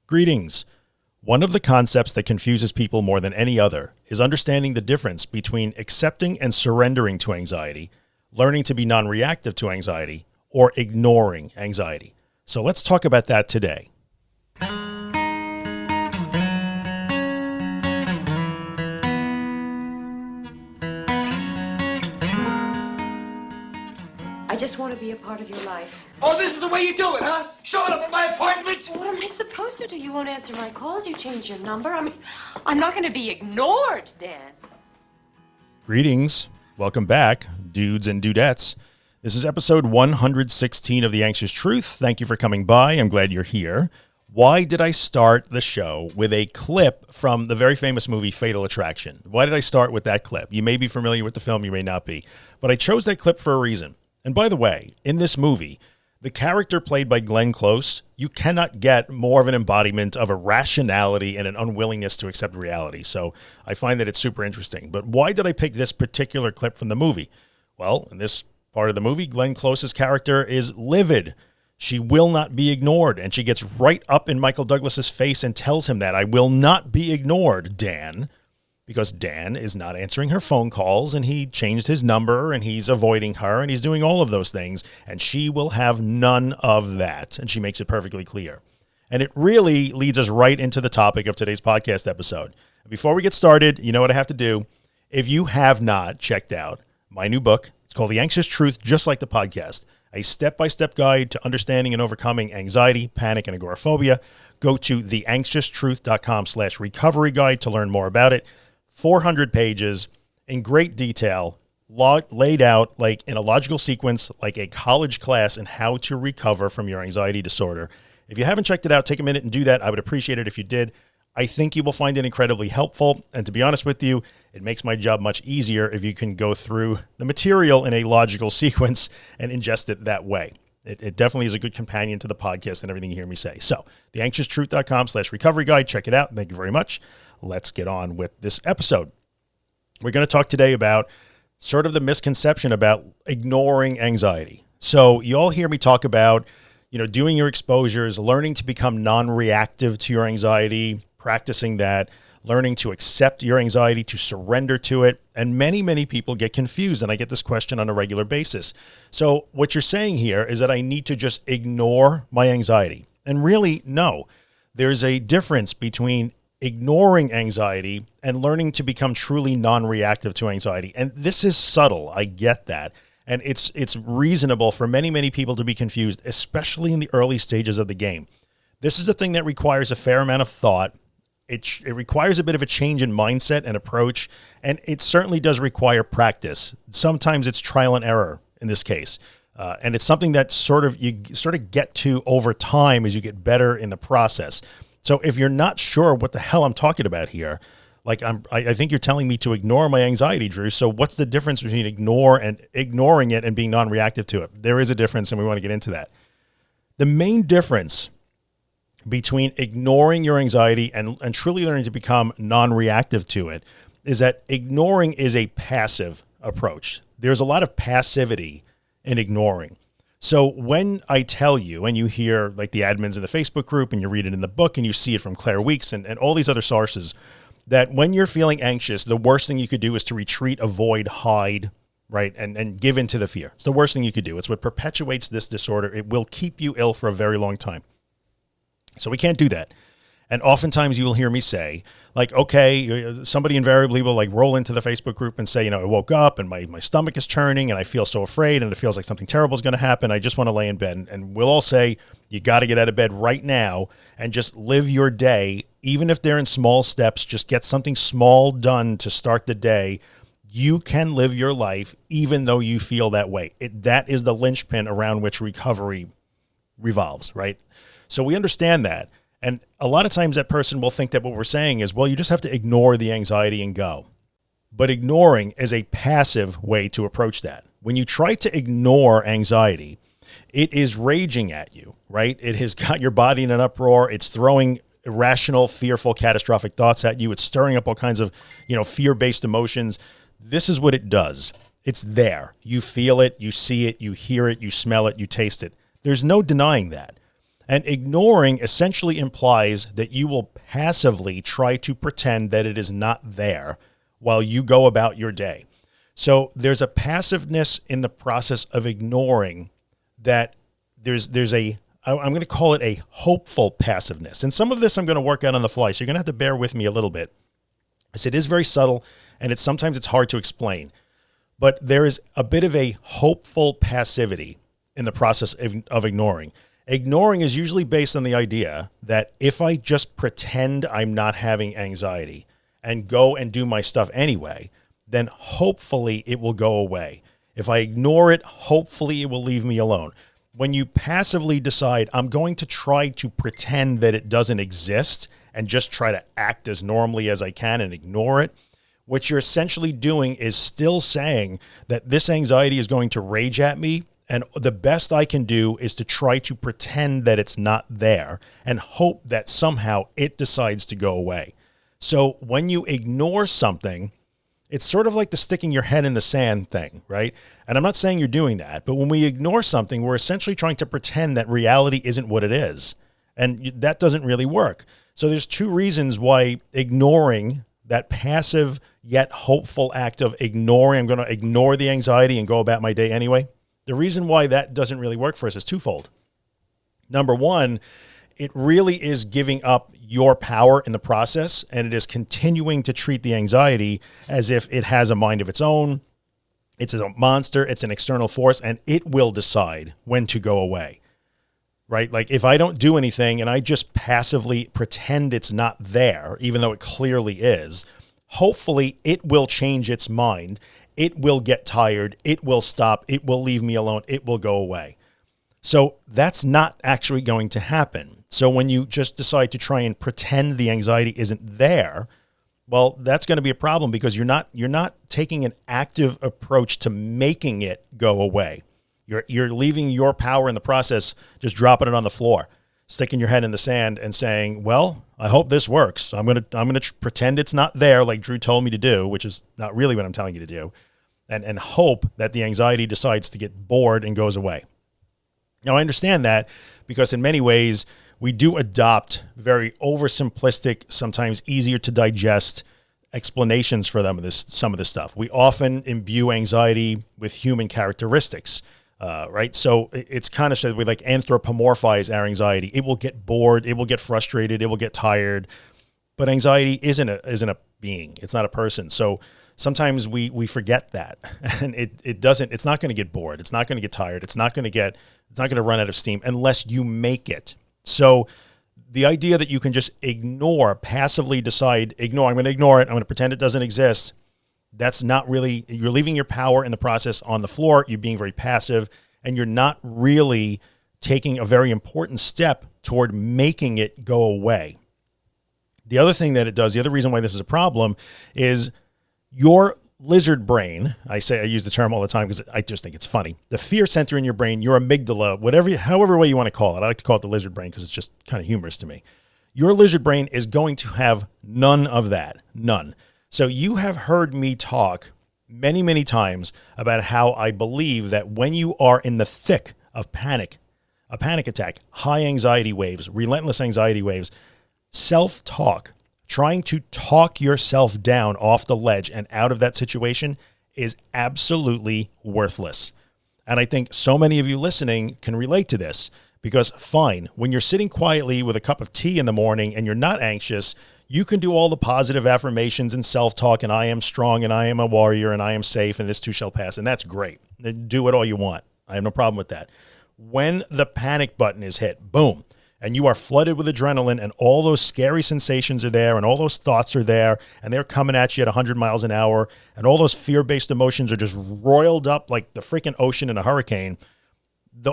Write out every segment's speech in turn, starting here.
Greetings. One of the concepts that confuses people more than any other is understanding the difference between accepting and surrendering to anxiety, learning to be non-reactive to anxiety, or ignoring anxiety. So let's talk about that today. I just want to be a part of your life. Oh, this is the way you do it, huh? Showing up at my apartment? Well, what am I supposed to do? You won't answer my calls. You change your number. I mean, I'm not going to be ignored, Dan. Greetings. Welcome back, dudes and dudettes. This is episode 116 of The Anxious Truth. Thank you for coming by. I'm glad you're here. Why did I start the show with a clip from the very famous movie Fatal Attraction? Why did I start with that clip? You may be familiar with the film, you may not be. But I chose that clip for a reason. And by the way, in this movie, the character played by Glenn Close, you cannot get more of an embodiment of a rationality and an unwillingness to accept reality. So I find that it's super interesting. But why did I pick this particular clip from the movie? Well, in this part of the movie, Glenn Close's character is livid. She will not be ignored. And she gets right up in Michael Douglas's face and tells him that I will not be ignored, Dan. Because Dan is not answering her phone calls and he changed his number and he's avoiding her and he's doing all of those things. And she will have none of that. And she makes it perfectly clear. And it really leads us right into the topic of today's podcast episode. Before we get started, you know what I have to do. If you have not checked out my new book, it's called The Anxious Truth, just like the podcast, a step-by-step guide to understanding and overcoming anxiety, panic, and agoraphobia. Go to theanxiousTruth.com/recovery guide to learn more about it. 400 pages in great detail, laid out like in a logical sequence, like a college class in how to recover from your anxiety disorder. If you haven't checked it out, take a minute and do that. I would appreciate it if you did. I think you will find it incredibly helpful. And to be honest with you, it makes my job much easier if you can go through the material in a logical sequence and ingest it that way. It definitely is a good companion to the podcast and everything you hear me say. So theanxioustruth.com/recovery guide. Check it out. Thank you very much. Let's get on with this episode. We're going to talk today about sort of the misconception about ignoring anxiety. So you all hear me talk about, doing your exposures, learning to become non-reactive to your anxiety, practicing that, learning to accept your anxiety, to surrender to it. And many, many people get confused. And I get this question on a regular basis. So what you're saying here is that I need to just ignore my anxiety. And really, no. There's a difference between ignoring anxiety and learning to become truly non-reactive to anxiety. And this is subtle. I get that. And it's reasonable for many, many people to be confused, especially in the early stages of the game. This is a thing that requires a fair amount of thought. It requires a bit of a change in mindset and approach. And it certainly does require practice. Sometimes it's trial and error in this case. And it's something that you get to over time as you get better in the process. So if you're not sure what the hell I'm talking about here, I think you're telling me to ignore my anxiety, Drew. So what's the difference between ignoring it and being non-reactive to it? There is a difference, and we want to get into that. The main difference between ignoring your anxiety and truly learning to become non-reactive to it is that ignoring is a passive approach. There's a lot of passivity in ignoring. So when I tell you, and you hear like the admins in the Facebook group and you read it in the book and you see it from Claire Weeks and all these other sources, that when you're feeling anxious, the worst thing you could do is to retreat, avoid, hide, right? And give in to the fear. It's the worst thing you could do. It's what perpetuates this disorder. It will keep you ill for a very long time. So we can't do that. And oftentimes you will hear me say, like, okay, somebody invariably will like roll into the Facebook group and say, I woke up and my stomach is churning and I feel so afraid and it feels like something terrible is going to happen. I just want to lay in bed. And we'll all say, you got to get out of bed right now and just live your day. Even if they're in small steps, just get something small done to start the day. You can live your life even though you feel that way. That is the linchpin around which recovery revolves, right? So we understand that. And a lot of times that person will think that what we're saying is, well, you just have to ignore the anxiety and go. But ignoring is a passive way to approach that. When you try to ignore anxiety, it is raging at you, right? It has got your body in an uproar. It's throwing irrational, fearful, catastrophic thoughts at you. It's stirring up all kinds of, fear-based emotions. This is what it does. It's there. You feel it, you see it, you hear it, you smell it, you taste it. There's no denying that. And ignoring essentially implies that you will passively try to pretend that it is not there while you go about your day. So there's a passiveness in the process of ignoring that I'm going to call it a hopeful passiveness. And some of this I'm going to work out on the fly. So you're going to have to bear with me a little bit. It is very subtle and sometimes it's hard to explain, but there is a bit of a hopeful passivity in the process of ignoring. Ignoring is usually based on the idea that if I just pretend I'm not having anxiety and go and do my stuff anyway, then hopefully it will go away. If I ignore it, hopefully it will leave me alone. When you passively decide, I'm going to try to pretend that it doesn't exist and just try to act as normally as I can and ignore it, what you're essentially doing is still saying that this anxiety is going to rage at me, and the best I can do is to try to pretend that it's not there and hope that somehow it decides to go away. So when you ignore something, it's sort of like the sticking your head in the sand thing, right? And I'm not saying you're doing that, but when we ignore something, we're essentially trying to pretend that reality isn't what it is. And that doesn't really work. So there's two reasons why ignoring, that passive yet hopeful act of ignoring, I'm going to ignore the anxiety and go about my day anyway. The reason why that doesn't really work for us is twofold. Number one, it really is giving up your power in the process, and it is continuing to treat the anxiety as if it has a mind of its own. It's a monster, it's an external force, and it will decide when to go away, right? Like if I don't do anything and I just passively pretend it's not there, even though it clearly is, hopefully it will change its mind. It will get tired. It will stop. It will leave me alone. It will go away. So that's not actually going to happen. So when you just decide to try and pretend the anxiety isn't there, well, that's going to be a problem because you're not taking an active approach to making it go away. You're leaving your power in the process, just dropping it on the floor, sticking your head in the sand and saying, well, I hope this works. I'm going to pretend it's not there like Drew told me to do, which is not really what I'm telling you to do, and hope that the anxiety decides to get bored and goes away. Now, I understand that because in many ways we do adopt very oversimplistic, sometimes easier to digest explanations for some of this stuff. We often imbue anxiety with human characteristics, right? So it's kind of said we like anthropomorphize our anxiety. It will get bored. It will get frustrated. It will get tired. But anxiety isn't a being. It's not a person. So sometimes we forget that, and it's not going to get bored. It's not going to get tired. It's not going to run out of steam unless you make it. So the idea that you can just passively decide, I'm going to ignore it. I'm going to pretend it doesn't exist. That's not really, you're leaving your power in the process on the floor. You're being very passive, and you're not really taking a very important step toward making it go away. The other thing that it does, the other reason why this is a problem is your lizard brain. I use the term all the time because I just think it's funny. The fear center in your brain, your amygdala, however way you want to call it. I like to call it the lizard brain because it's just kind of humorous to me. Your lizard brain is going to have none of that. None. So you have heard me talk many, many times about how I believe that when you are in the thick of panic, a panic attack, high anxiety waves, relentless anxiety waves, self-talk, trying to talk yourself down off the ledge and out of that situation is absolutely worthless. And I think so many of you listening can relate to this because fine, when you're sitting quietly with a cup of tea in the morning and you're not anxious, you can do all the positive affirmations and self-talk and I am strong and I am a warrior and I am safe and this too shall pass. And that's great. Do it all you want. I have no problem with that. When the panic button is hit, boom, and you are flooded with adrenaline and all those scary sensations are there and all those thoughts are there and they're coming at you at 100 miles an hour and all those fear-based emotions are just roiled up like the freaking ocean in a hurricane.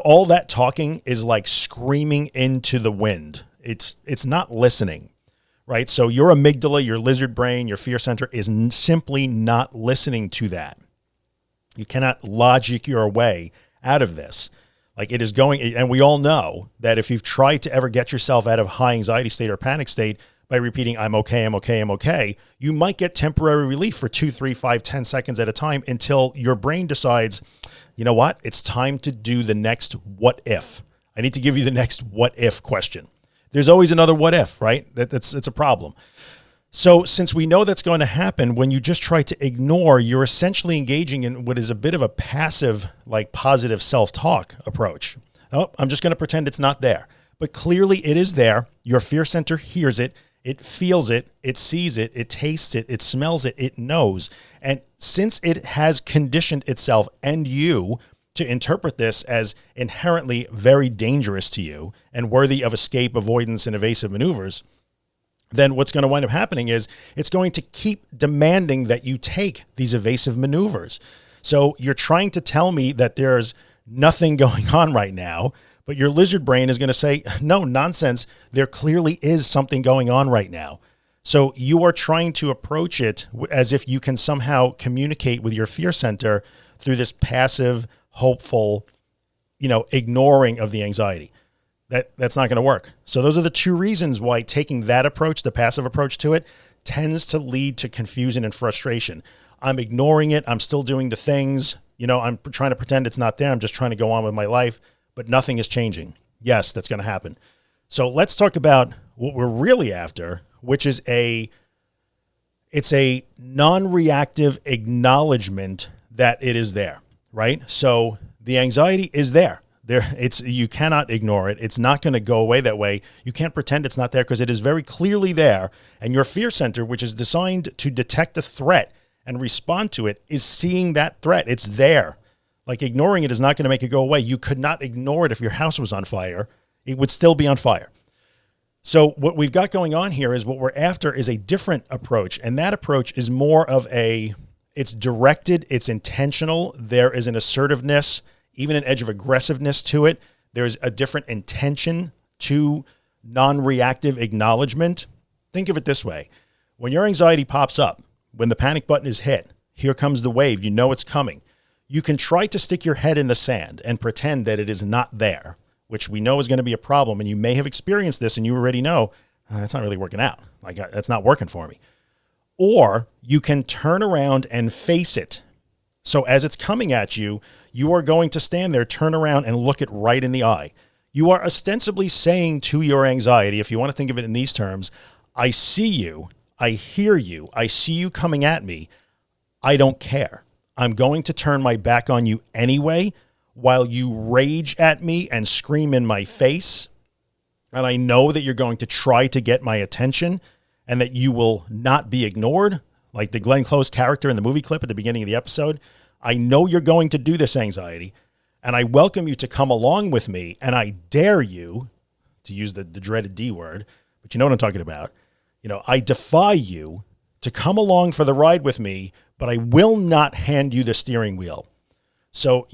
All that talking is like screaming into the wind. It's not listening, right? So your amygdala, your lizard brain, your fear center is simply not listening to that. You cannot logic your way out of this. Like it is going, and we all know that if you've tried to ever get yourself out of high anxiety state or panic state by repeating, I'm okay, I'm okay, I'm okay, you might get temporary relief for 2, 3, 5, 10 seconds at a time until your brain decides, you know what? It's time to do the next what if. I need to give you the next what if question. There's always another what if, right? It's a problem. So since we know that's going to happen, when you just try to ignore, you're essentially engaging in what is a bit of a passive, like positive self-talk approach. Oh, I'm just going to pretend it's not there. But clearly it is there. Your fear center hears it. It feels it. It sees it. It tastes it. It smells it. It knows. And since it has conditioned itself and you to interpret this as inherently very dangerous to you and worthy of escape, avoidance, and evasive maneuvers, then what's going to wind up happening is it's going to keep demanding that you take these evasive maneuvers. So you're trying to tell me that there's nothing going on right now, but your lizard brain is going to say, no, nonsense. There clearly is something going on right now. So you are trying to approach it as if you can somehow communicate with your fear center through this passive, hopeful, ignoring of the anxiety. That's not going to work. So those are the two reasons why taking that approach, the passive approach to it, tends to lead to confusion and frustration. I'm ignoring it. I'm still doing the things, I'm trying to pretend it's not there. I'm just trying to go on with my life, but nothing is changing. Yes, that's going to happen. So let's talk about what we're really after, which is it's a non-reactive acknowledgement that it is there, right? So the anxiety is there. You cannot ignore it. It's not going to go away that way. You can't pretend it's not there because it is very clearly there. And your fear center, which is designed to detect a threat and respond to it, is seeing that threat. It's there. Like ignoring it is not going to make it go away. You could not ignore it if your house was on fire. It would still be on fire. So what we've got going on here is what we're after is a different approach. And that approach is more of it's directed, it's intentional. There is an assertiveness, even an edge of aggressiveness to it. There's a different intention to non-reactive acknowledgement. Think of it this way. When your anxiety pops up, when the panic button is hit, here comes the wave, it's coming. You can try to stick your head in the sand and pretend that it is not there, which we know is going to be a problem. And you may have experienced this and you already know that's not really working out. Like that's not working for me. Or you can turn around and face it. So as it's coming at you, you are going to stand there, turn around and look it right in the eye. You are ostensibly saying to your anxiety, if you want to think of it in these terms, I see you, I hear you, I see you coming at me. I don't care. I'm going to turn my back on you anyway while you rage at me and scream in my face. And I know that you're going to try to get my attention and that you will not be ignored. Like the Glenn Close character in the movie clip at the beginning of the episode. I know you're going to do this, anxiety, and I welcome you to come along with me, and I dare you, to use the dreaded D word, but you know what I'm talking about. I defy you to come along for the ride with me, but I will not hand you the steering wheel. So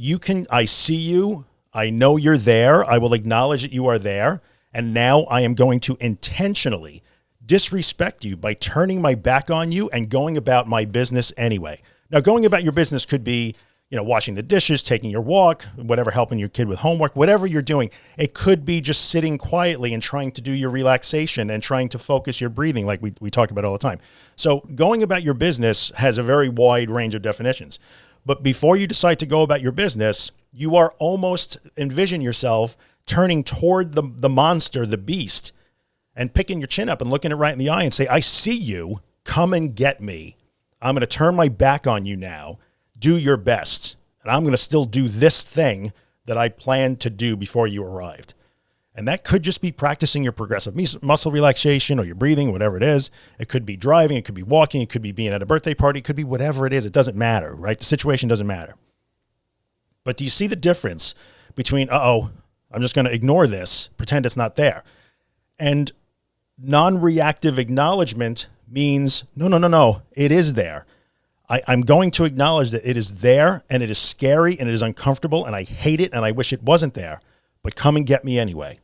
I see you, I know you're there, I will acknowledge that you are there, and now I am going to intentionally disrespect you by turning my back on you and going about my business anyway. Now, going about your business could be, washing the dishes, taking your walk, whatever, helping your kid with homework, whatever you're doing. It could be just sitting quietly and trying to do your relaxation and trying to focus your breathing like we talk about all the time. So going about your business has a very wide range of definitions. But before you decide to go about your business, you are almost envision yourself turning toward the monster, the beast, and picking your chin up and looking it right in the eye and say, I see you, come and get me. I'm going to turn my back on you now. Do your best. And I'm going to still do this thing that I planned to do before you arrived. And that could just be practicing your progressive muscle relaxation or your breathing, whatever it is. It could be driving. It could be walking. It could be being at a birthday party. It could be whatever it is. It doesn't matter, right? The situation doesn't matter. But do you see the difference between, I'm just going to ignore this, pretend it's not there, and non-reactive acknowledgement means, no, it is there. I'm going to acknowledge that it is there and it is scary and it is uncomfortable and I hate it and I wish it wasn't there, but come and get me anyway.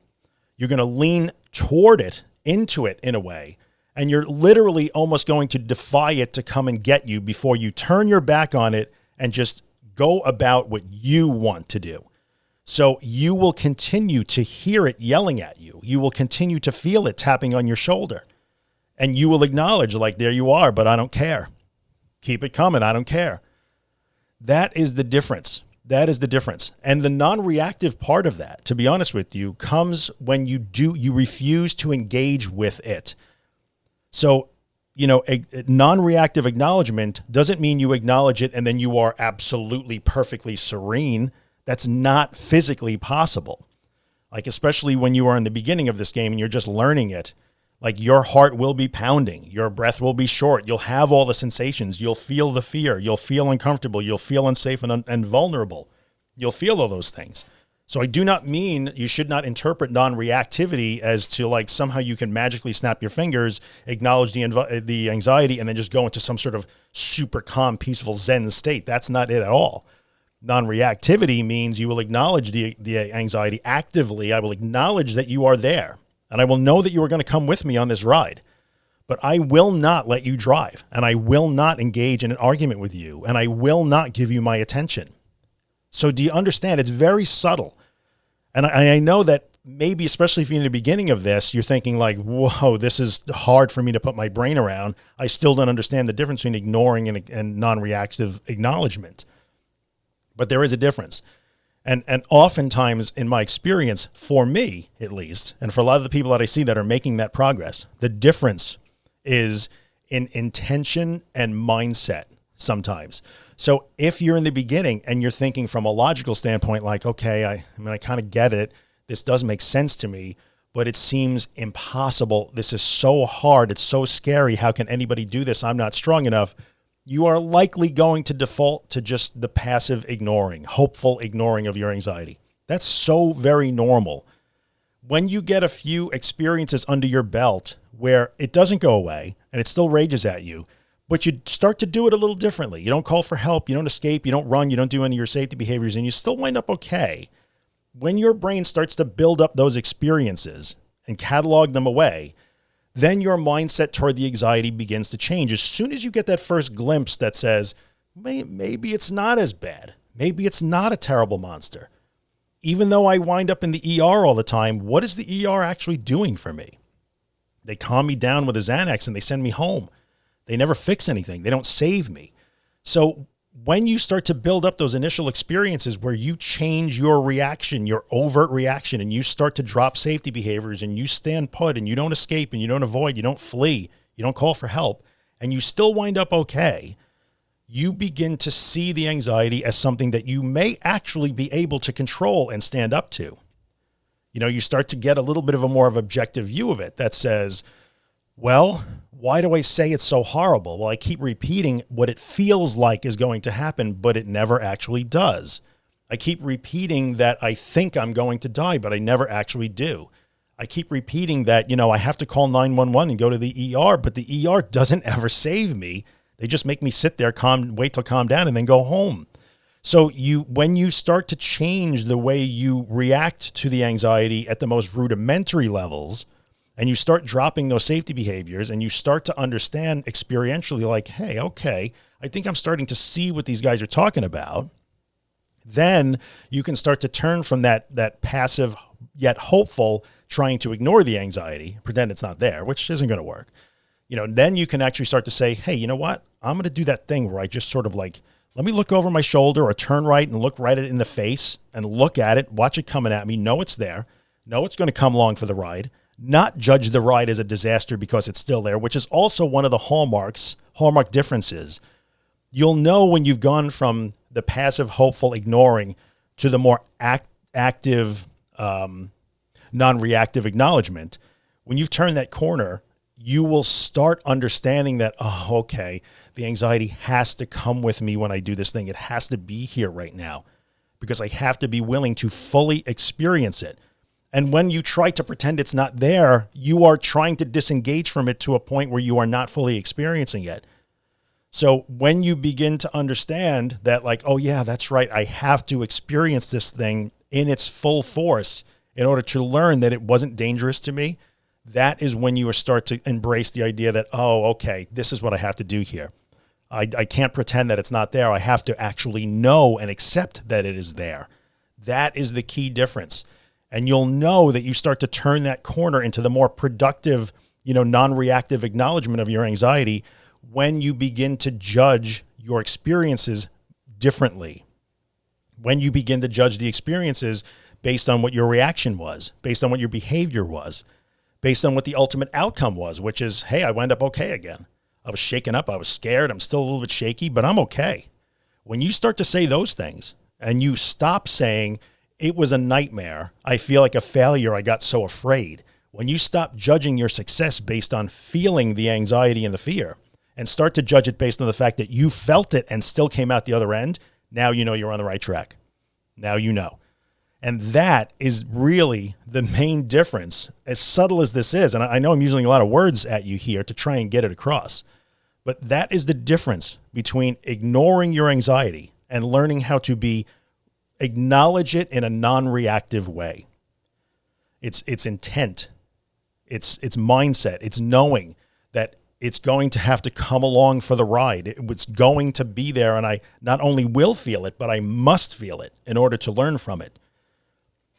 You're going to lean toward it, into it in a way, and you're literally almost going to defy it to come and get you before you turn your back on it and just go about what you want to do. So you will continue to hear it yelling at you. You will continue to feel it tapping on your shoulder. And you will acknowledge, like, there you are, but I don't care. Keep it coming. I don't care. That is the difference. That is the difference. And the non-reactive part of that, to be honest with you, comes when you refuse to engage with it. So, a non-reactive acknowledgement doesn't mean you acknowledge it and then you are absolutely perfectly serene. That's not physically possible. Like, especially when you are in the beginning of this game and you're just learning it, like your heart will be pounding, your breath will be short, you'll have all the sensations, you'll feel the fear, you'll feel uncomfortable, you'll feel unsafe and vulnerable. You'll feel all those things. So I do not mean you should not interpret non-reactivity as to like somehow you can magically snap your fingers, acknowledge the anxiety, and then just go into some sort of super calm, peaceful Zen state. That's not it at all. Non-reactivity means you will acknowledge the anxiety actively. I will acknowledge that you are there. And I will know that you are going to come with me on this ride, but I will not let you drive, and I will not engage in an argument with you, and I will not give you my attention. So do you understand? It's very subtle. And I know that maybe, especially if you're in the beginning of this, you're thinking like, whoa, this is hard for me to put my brain around. I still don't understand the difference between ignoring and non-reactive acknowledgement. But there is a difference. And oftentimes in my experience, for me at least, and for a lot of the people that I see that are making that progress, the difference is in intention and mindset sometimes. So if you're in the beginning and you're thinking from a logical standpoint, like, okay, I kind of get it. This does make sense to me, but it seems impossible. This is so hard. It's so scary. How can anybody do this? I'm not strong enough. You are likely going to default to just the passive ignoring, hopeful ignoring of your anxiety. That's so very normal. When you get a few experiences under your belt where it doesn't go away and it still rages at you, but you start to do it a little differently. You don't call for help. You don't escape. You don't run. You don't do any of your safety behaviors, and you still wind up okay. When your brain starts to build up those experiences and catalog them away, then your mindset toward the anxiety begins to change. As soon as you get that first glimpse that says, maybe it's not as bad. Maybe it's not a terrible monster. Even though I wind up in the ER all the time, what is the ER actually doing for me? They calm me down with a Xanax and they send me home. They never fix anything. They don't save me. So when you start to build up those initial experiences where you change your reaction, your overt reaction, and you start to drop safety behaviors and you stand put and you don't escape and you don't avoid, you don't flee, you don't call for help, and you still wind up okay, you begin to see the anxiety as something that you may actually be able to control and stand up to. You start to get a little bit of a more of objective view of it that says, well, why do I say it's so horrible? Well, I keep repeating what it feels like is going to happen, but it never actually does. I keep repeating that I think I'm going to die, but I never actually do. I keep repeating that, I have to call 911 and go to the ER, but the ER doesn't ever save me. They just make me sit there, wait till calm down and then go home. So when you start to change the way you react to the anxiety at the most rudimentary levels, and you start dropping those safety behaviors and you start to understand experientially like, hey, okay, I think I'm starting to see what these guys are talking about. Then you can start to turn from that passive yet hopeful trying to ignore the anxiety, pretend it's not there, which isn't going to work. Then you can actually start to say, hey, you know what? I'm going to do that thing where I just sort of like, let me look over my shoulder or turn right and look right at it in the face and look at it, watch it coming at me, know it's there, know it's going to come along for the ride. Not judge the ride as a disaster because it's still there, which is also one of the hallmark differences. You'll know when you've gone from the passive, hopeful, ignoring to the more active, non-reactive acknowledgement. When you've turned that corner, you will start understanding that, oh, okay, the anxiety has to come with me when I do this thing. It has to be here right now because I have to be willing to fully experience it. And when you try to pretend it's not there, you are trying to disengage from it to a point where you are not fully experiencing it. So when you begin to understand that like, oh yeah, that's right, I have to experience this thing in its full force in order to learn that it wasn't dangerous to me, that is when you start to embrace the idea that, oh, okay, this is what I have to do here. I can't pretend that it's not there. I have to actually know and accept that it is there. That is the key difference. And you'll know that you start to turn that corner into the more productive, non-reactive acknowledgement of your anxiety when you begin to judge your experiences differently. When you begin to judge the experiences based on what your reaction was, based on what your behavior was, based on what the ultimate outcome was, which is, hey, I wound up okay again. I was shaken up. I was scared. I'm still a little bit shaky, but I'm okay. When you start to say those things and you stop saying it was a nightmare, I feel like a failure, I got so afraid. When you stop judging your success based on feeling the anxiety and the fear and start to judge it based on the fact that you felt it and still came out the other end, now you know you're on the right track. Now you know. And that is really the main difference, as subtle as this is. And I know I'm using a lot of words at you here to try and get it across, but that is the difference between ignoring your anxiety and learning how to acknowledge it in a non-reactive way. It's intent. It's mindset. It's knowing that it's going to have to come along for the ride. It's going to be there. And I not only will feel it, but I must feel it in order to learn from it.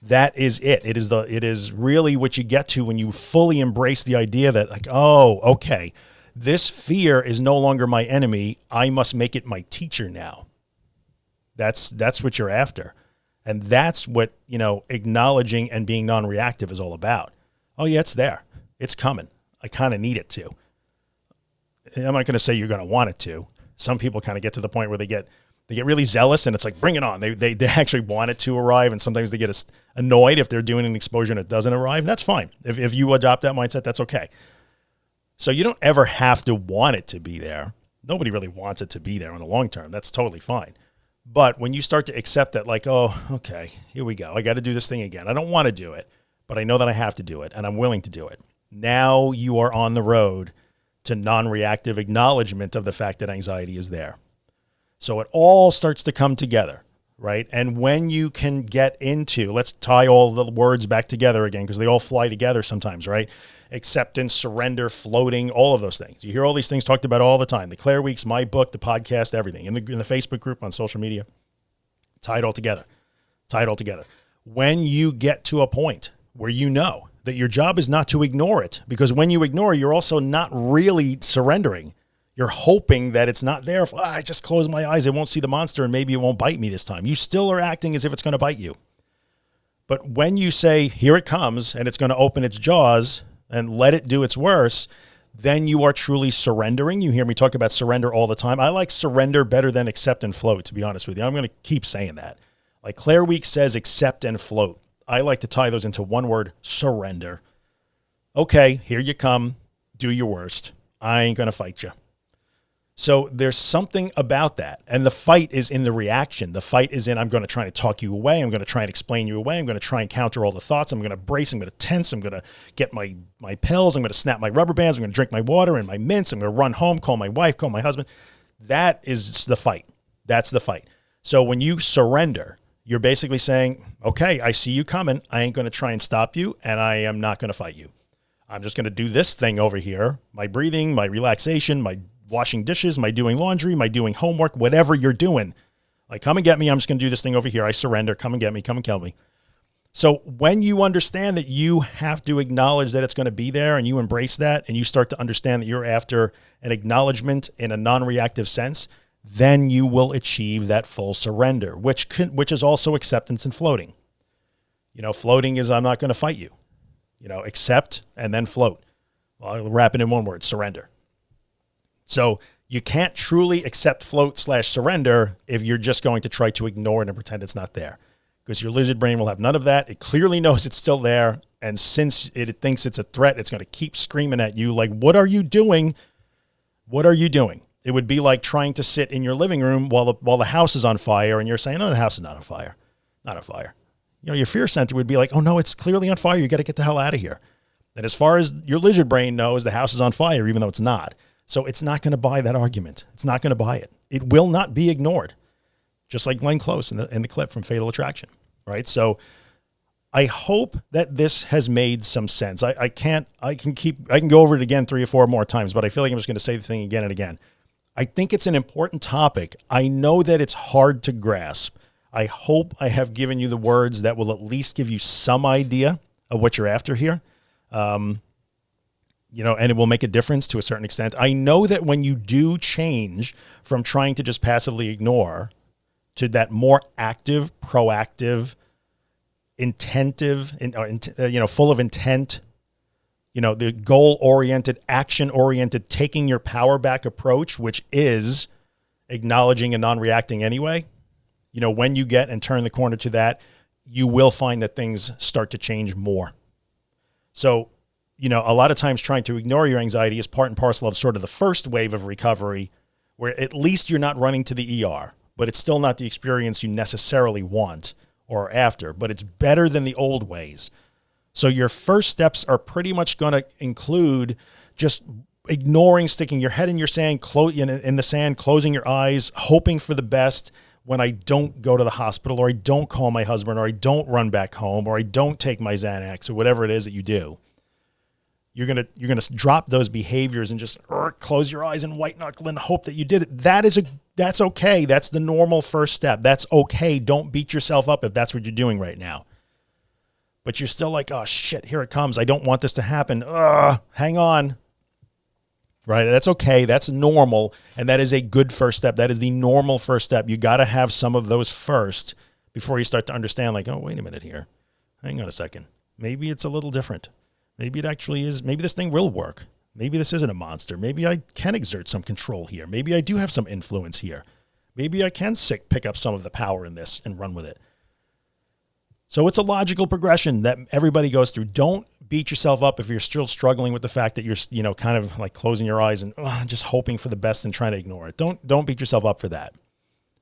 That is it. It is really what you get to when you fully embrace the idea that, like, oh, okay, this fear is no longer my enemy. I must make it my teacher now. That's what you're after. And that's what, acknowledging and being non-reactive is all about. Oh yeah, it's there. It's coming. I kind of need it to. I'm not going to say you're going to want it to. Some people kind of get to the point where they get really zealous and it's like, bring it on. They actually want it to arrive. And sometimes they get annoyed if they're doing an exposure and it doesn't arrive. That's fine. If you adopt that mindset, that's okay. So you don't ever have to want it to be there. Nobody really wants it to be there in the long term. That's totally fine. But when you start to accept that, like, oh, okay, here we go. I got to do this thing again. I don't want to do it, but I know that I have to do it and I'm willing to do it. Now you are on the road to non-reactive acknowledgement of the fact that anxiety is there. So it all starts to come together, right? And when you can get into, let's tie all the words back together again, because they all fly together sometimes, right? Acceptance, surrender, floating, all of those things. You hear all these things talked about all the time. The Claire Weeks, my book, the podcast, everything. In the Facebook group, on social media. Tie it all together. Tie it all together. When you get to a point where you know that your job is not to ignore it, because when you ignore, you're also not really surrendering. You're hoping that it's not there. I just close my eyes, I won't see the monster, and maybe it won't bite me this time. You still are acting as if it's going to bite you. But when you say, here it comes, and it's going to open its jaws and let it do its worst, then you are truly surrendering. You hear me talk about surrender all the time. I like surrender better than accept and float, to be honest with you. I'm going to keep saying that. Like Claire Week says, accept and float. I like to tie those into one word, surrender. Okay, here you come. Do your worst. I ain't going to fight you. So there's something about that. And the fight is in the reaction. The fight is in, I'm going to try to talk you away. I'm going to try and explain you away. I'm going to try and counter all the thoughts. I'm going to brace. I'm going to tense. I'm going to get my pills. I'm going to snap my rubber bands. I'm going to drink my water and my mints. I'm going to run home, call my wife, call my husband. That is the fight. That's the fight. So when you surrender, you're basically saying, okay, I see you coming. I ain't going to try and stop you, and I am not going to fight you. I'm just going to do this thing over here, my breathing, my relaxation, my washing dishes, my doing laundry, my doing homework, whatever you're doing. Like, come and get me. I'm just going to do this thing over here. I surrender. Come and get me. Come and kill me. So when you understand that you have to acknowledge that it's going to be there and you embrace that and you start to understand that you're after an acknowledgement in a non-reactive sense, then you will achieve that full surrender, which is also acceptance and floating. Floating is, I'm not going to fight you. Accept and then float. Well, I'll wrap it in one word, surrender. So you can't truly accept, float / surrender if you're just going to try to ignore it and pretend it's not there, because your lizard brain will have none of that. It clearly knows it's still there. And since it thinks it's a threat, it's going to keep screaming at you like, what are you doing? What are you doing? It would be like trying to sit in your living room while the house is on fire and you're saying, no, the house is not on fire. Not on fire. Your fear center would be like, oh no, it's clearly on fire. You got to get the hell out of here. And as far as your lizard brain knows, the house is on fire, even though it's not. So it's not going to buy that argument. It's not going to buy it. It will not be ignored. Just like Glenn Close in the clip from Fatal Attraction, right? So I hope that this has made some sense. I can go over it again 3 or 4 more times, but I feel like I'm just going to say the thing again and again. I think it's an important topic. I know that it's hard to grasp. I hope I have given you the words that will at least give you some idea of what you're after here. And it will make a difference to a certain extent. I know that when you do change from trying to just passively ignore to that more active, proactive, intentive, full of intent, the goal-oriented, action-oriented, taking your power back approach, which is acknowledging and non-reacting anyway. When you get and turn the corner to that, you will find that things start to change more. So, a lot of times trying to ignore your anxiety is part and parcel of sort of the first wave of recovery, where at least you're not running to the ER, but it's still not the experience you necessarily want or after, but it's better than the old ways. So your first steps are pretty much going to include just ignoring, sticking your head in your sand, in the sand, closing your eyes, hoping for the best when I don't go to the hospital, or I don't call my husband, or I don't run back home, or I don't take my Xanax, or whatever it is that you do. You're gonna drop those behaviors and just close your eyes and white knuckle and hope that you did it. That's okay. That's the normal first step. That's okay. Don't beat yourself up if that's what you're doing right now. But you're still like, oh shit, here it comes. I don't want this to happen. Hang on. Right? That's okay. That's normal. And that is a good first step. That is the normal first step. You got to have some of those first before you start to understand, like, oh, wait a minute here. Hang on a second. Maybe it's a little different. Maybe it actually is. Maybe this thing will work. Maybe this isn't a monster. Maybe I can exert some control here. Maybe I do have some influence here. Maybe I can pick up some of the power in this and run with it. So it's a logical progression that everybody goes through. Don't beat yourself up if you're still struggling with the fact that you're, kind of like closing your eyes and just hoping for the best and trying to ignore it. Don't beat yourself up for that.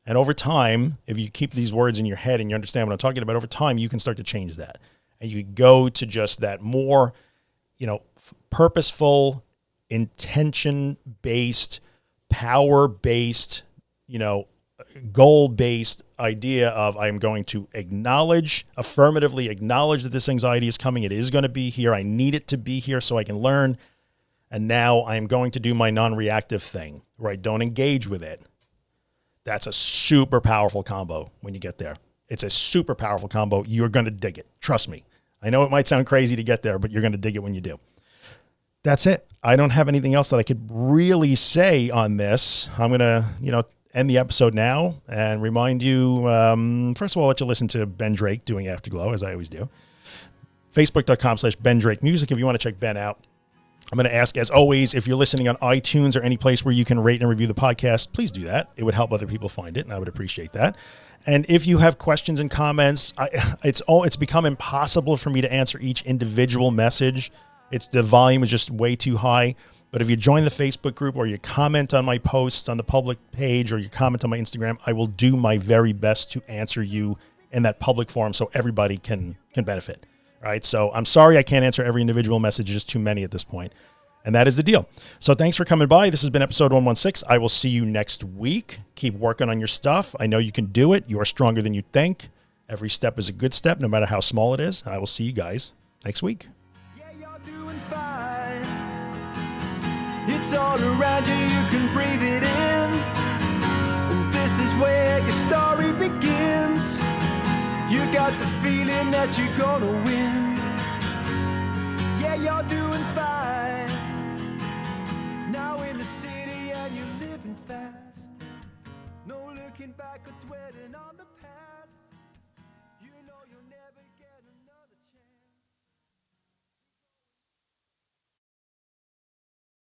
And over time, if you keep these words in your head and you understand what I'm talking about, over time, you can start to change that. And you go to just that more, purposeful, intention-based, power-based, goal-based idea of I'm going to affirmatively acknowledge that this anxiety is coming. It is going to be here. I need it to be here so I can learn. And now I'm going to do my non-reactive thing, right? Don't engage with it. That's a super powerful combo when you get there. It's a super powerful combo. You're going to dig it. Trust me. I know it might sound crazy to get there, but you're going to dig it when you do. That's it. I don't have anything else that I could really say on this. I'm going to, end the episode now and remind you, first of all, let you listen to Ben Drake doing Afterglow, as I always do. Facebook.com/Ben Drake Music if you want to check Ben out. I'm going to ask, as always, if you're listening on iTunes or any place where you can rate and review the podcast, please do that. It would help other people find it, and I would appreciate that. And if you have questions and comments, it's become impossible for me to answer each individual message. The volume is just way too high. But if you join the Facebook group or you comment on my posts on the public page or you comment on my Instagram, I will do my very best to answer you in that public forum so everybody can benefit. All right. So I'm sorry I can't answer every individual message. Just too many at this point. And that is the deal. So thanks for coming by. This has been episode 116. I will see you next week. Keep working on your stuff. I know you can do it. You are stronger than you think. Every step is a good step, no matter how small it is. I will see you guys next week. It's all around you, you can breathe it in. And this is where your story begins. You got the feeling that you're gonna win. Yeah, you're doing fine. Now in the city and you're living fast. No looking back or dwelling on the past.